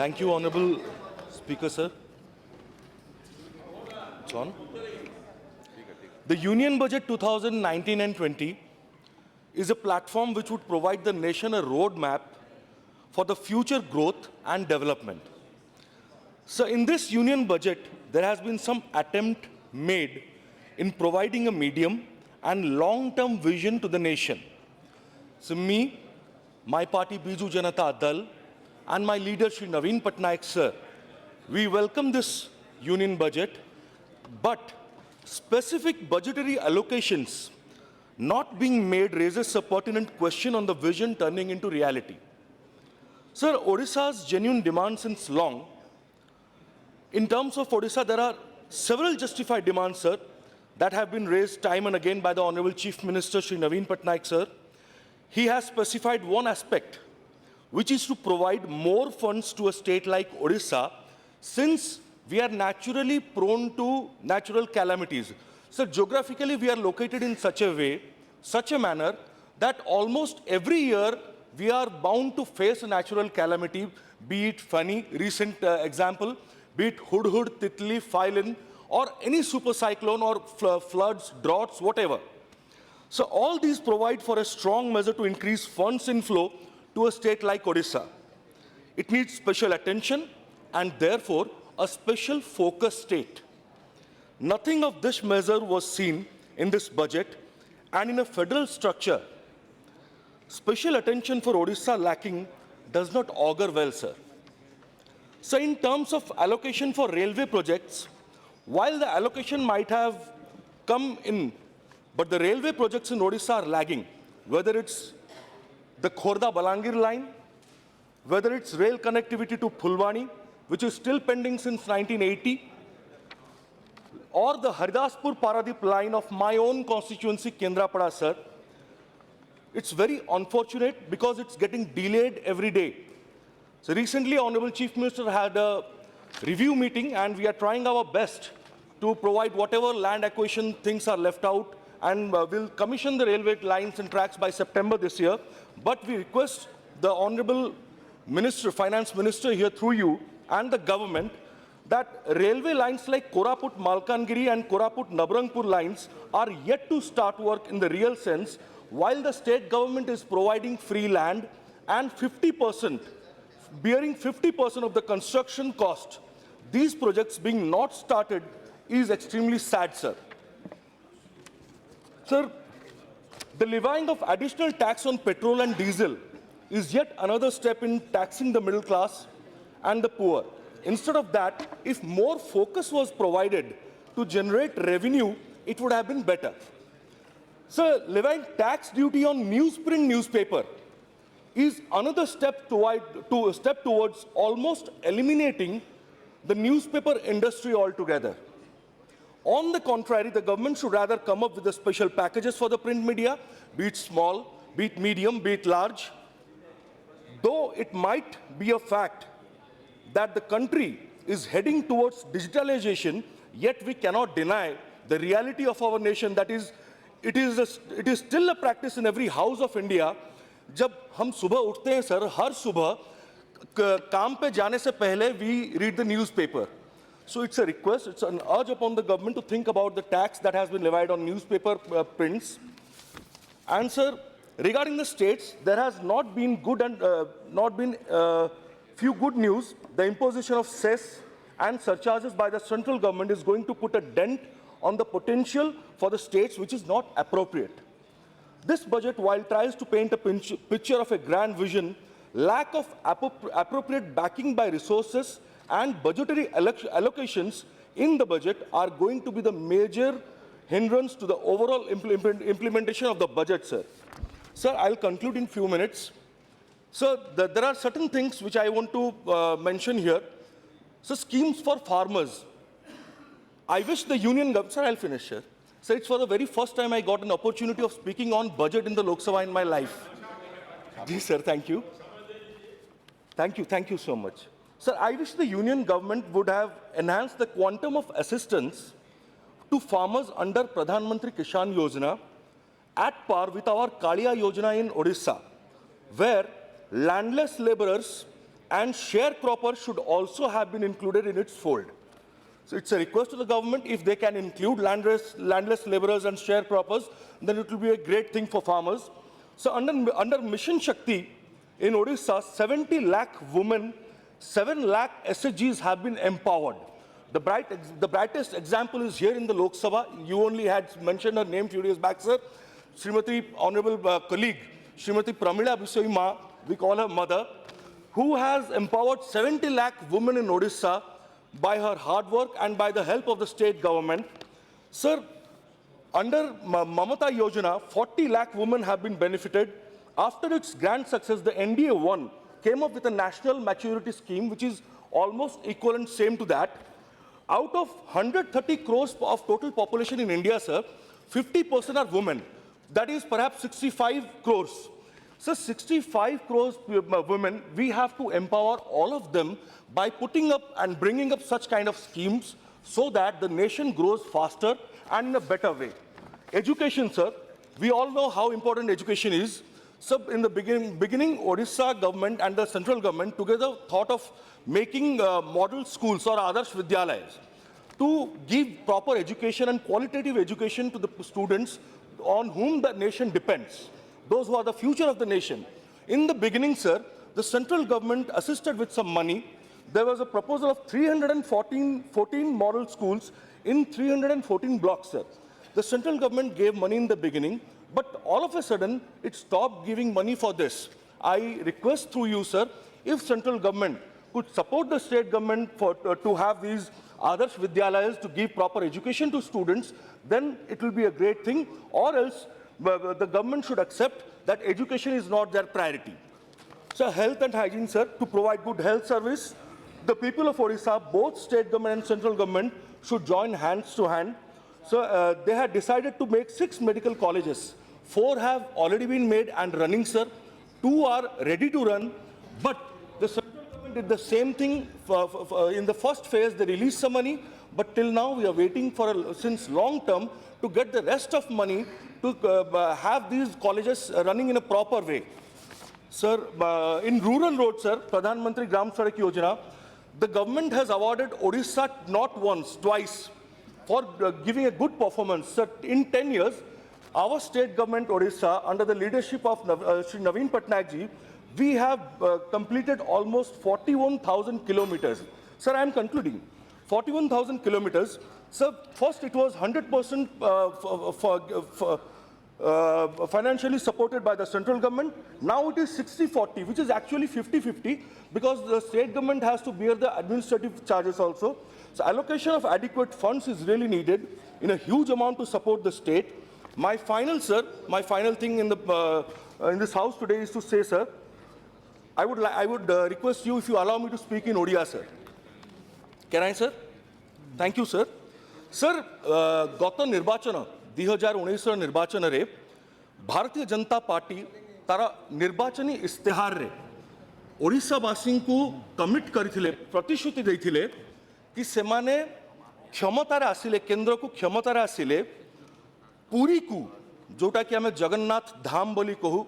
Thank you, Honorable Speaker, sir. It's on. The Union Budget 2019 and 20 is a platform which would provide the nation a roadmap for the future growth and development. So in this Union Budget, there has been some attempt made in providing a medium and long-term vision to the nation. So me, my party Biju Janata Dal, and my leader Shri Naveen Patnaik sir, we welcome this Union Budget, but specific budgetary allocations not being made raises a pertinent question on the vision turning into reality. Sir, Odisha's genuine demand since long. In terms of Odisha, there are several justified demands, sir, that have been raised time and again by the Honorable Chief Minister, Shri Naveen Patnaik, sir. He has specified one aspect, which is to provide more funds to a state like Odisha, since we are naturally prone to natural calamities. So geographically, we are located in such a way, such a manner, that almost every year we are bound to face a natural calamity, be it Fani, recent example, be it Hudhud, Titli, Phylin, or any super cyclone or floods, droughts, whatever. So all these provide for a strong measure to increase funds inflow to a state like Odisha. It needs special attention and therefore a special focus state. Nothing of this measure was seen in this budget, and in a federal structure, special attention for Odisha lacking does not augur well, sir. So in terms of allocation for railway projects, while the allocation might have come in, but the railway projects in Odisha are lagging, whether it's the Khordha-Balangir line, whether it's rail connectivity to Phulwani, which is still pending since 1980, or the Haridaspur-Paradip line of my own constituency, Kendrapada, sir. It's very unfortunate because it's getting delayed every day. So recently, Honorable Chief Minister had a review meeting, and we are trying our best to provide whatever land acquisition things are left out, and we'll commission the railway lines and tracks by September this year. But we request the Honorable Minister, Finance Minister here through you and the government that railway lines like Koraput-Malkangiri and Koraput-Nabarangpur lines are yet to start work in the real sense, while the state government is providing free land and 50%, bearing 50% of the construction cost. These projects being not started is extremely sad, sir. Sir, the levying of additional tax on petrol and diesel is yet another step in taxing the middle class and the poor. Instead of that, if more focus was provided to generate revenue, it would have been better. Sir, levying tax duty on newsprint newspaper is another step towards almost eliminating the newspaper industry altogether. On the contrary, the government should rather come up with the special packages for the print media, be it small, be it medium, be it large. Though it might be a fact that the country is heading towards digitalization, yet we cannot deny the reality of our nation, that is, it is still a practice in every house of India. जब हम सुबह उठते हैं sir, हर सुबह काम पे जाने से पहले we read the newspaper. So it's a request, it's an urge upon the government to think about the tax that has been levied on newspaper prints. And sir, regarding the states, there has not been few good news. The imposition of cess and surcharges by the central government is going to put a dent on the potential for the states, which is not appropriate. This budget, while tries to paint a picture of a grand vision, lack of appropriate backing by resources and budgetary allocations in the budget are going to be the major hindrance to the overall implementation of the budget, sir. Sir, I'll conclude in few minutes. So there are certain things which I want to mention here. So schemes for farmers. I wish the union government, sir, I'll finish here. So it's for the very first time I got an opportunity of speaking on budget in the Lok Sabha in my life. Yes, sir, thank you. Thank you so much. Sir, I wish the union government would have enhanced the quantum of assistance to farmers under Pradhan Mantri Kisan Yojana at par with our Kaliya Yojana in Odisha, where landless laborers and sharecroppers should also have been included in its fold. So it's a request to the government, if they can include landless laborers and sharecroppers, then it will be a great thing for farmers. So under Mission Shakti in Odisha, 70 lakh women, 7 lakh SHGs have been empowered. The brightest example is here in the Lok Sabha. You only had mentioned her name few days back, sir. Srimati, honorable colleague, Srimati Pramila Bisoi Ma, we call her mother, who has empowered 70 lakh women in Odisha by her hard work and by the help of the state government. Sir, under Mamata Yojana, 40 lakh women have been benefited. After its grand success, the NDA 1 came up with a national maturity scheme, which is almost equivalent, same to that. Out of 130 crores of total population in India, sir, 50% are women. That is perhaps 65 crores. So 65 crores women, we have to empower all of them by putting up and bringing up such kind of schemes so that the nation grows faster and in a better way. Education, sir, we all know how important education is. So in the beginning, Odisha government and the central government together thought of making model schools or Adarsh Vidyalayas to give proper education and qualitative education to the students on whom the nation depends, those who are the future of the nation. In the beginning, sir, the central government assisted with some money. There was a proposal of 14 model schools in 314 blocks, sir. The central government gave money in the beginning, but all of a sudden, it stopped giving money for this. I request through you, sir, if central government could support the state government to have these Adarsh Vidyalayas to give proper education to students, then it will be a great thing, or else the government should accept that education is not their priority. So health and hygiene, sir, to provide good health service, the people of Odisha, both state government and central government, should join hands to hand. So they had decided to make 6 medical colleges. 4 have already been made and running, sir. 2 are ready to run, but the central government did the same thing in the first phase. They released some money, but till now we are waiting for since long term to get the rest of money to have these colleges running in a proper way. Sir, in rural roads, sir, Pradhan Mantri Gram Sadak Yojana, the government has awarded Odisha not once, twice, for giving a good performance. Sir, in 10 years, our state government, Odisha, under the leadership of Shri Naveen Patnaik ji, we have completed almost 41,000 kilometers. Sir, I am concluding. 41,000 kilometers. Sir, first it was 100% financially supported by the central government. Now it is 60-40, which is actually 50-50, because the state government has to bear the administrative charges also. So allocation of adequate funds is really needed in a huge amount to support the state. My final thing in this house today is to say, sir, I would request you, if you allow me to speak in Odia, sir. Can I, sir? Thank you, sir. Sir, gata nirbachana 2019 ନିର୍ବାଚନ ରେ ଭାରତୀୟ जनता party तार निर्वाचनी इस्तेहार रे ओडिशावासी को commit करथिले, प्रतिश्रुति देथिले कि सेमाने क्षमतार आसिले, केंद्र को क्षमतार आसिले पुरी को, जोटा कि आमे जगन्नाथ धाम बोली कहू,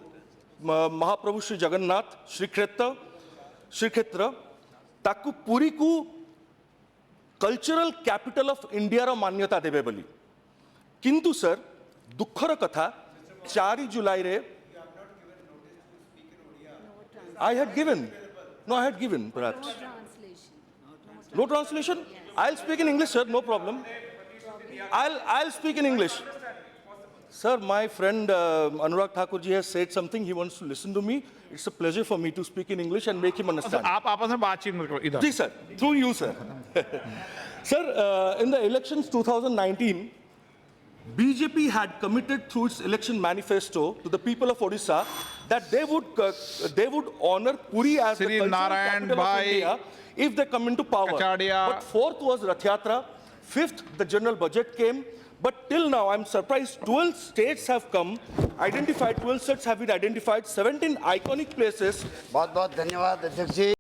महाप्रभु श्री जगन्नाथ श्रीक्षेत्र ताकू पुरी को कल्चरल कैपिटल ऑफ इंडिया रो मान्यता देबे बोली। किंतु सर दुखर कथा 4 जुलाई रे I had given perhaps no translation. I'll speak in English, sir, no problem. I'll speak in English. Sir, my friend Anurag Thakur ji has said something. He wants to listen to me. It's a pleasure for me to speak in English and make him understand. आप आपस में बातचीत मत करो इधर। जी sir, through you, sir. Sir, in the elections 2019, BJP had committed through its election manifesto to the people of Odisha that they would honor Puri as the cultural capital of India if they come into power. But 4th was Rath Yatra, 5th the general budget came. But till now, I'm surprised, 12 states have come, 12 states have been identified, 17 iconic places. बहुत बहुत धन्यवाद अध्यक्ष जी।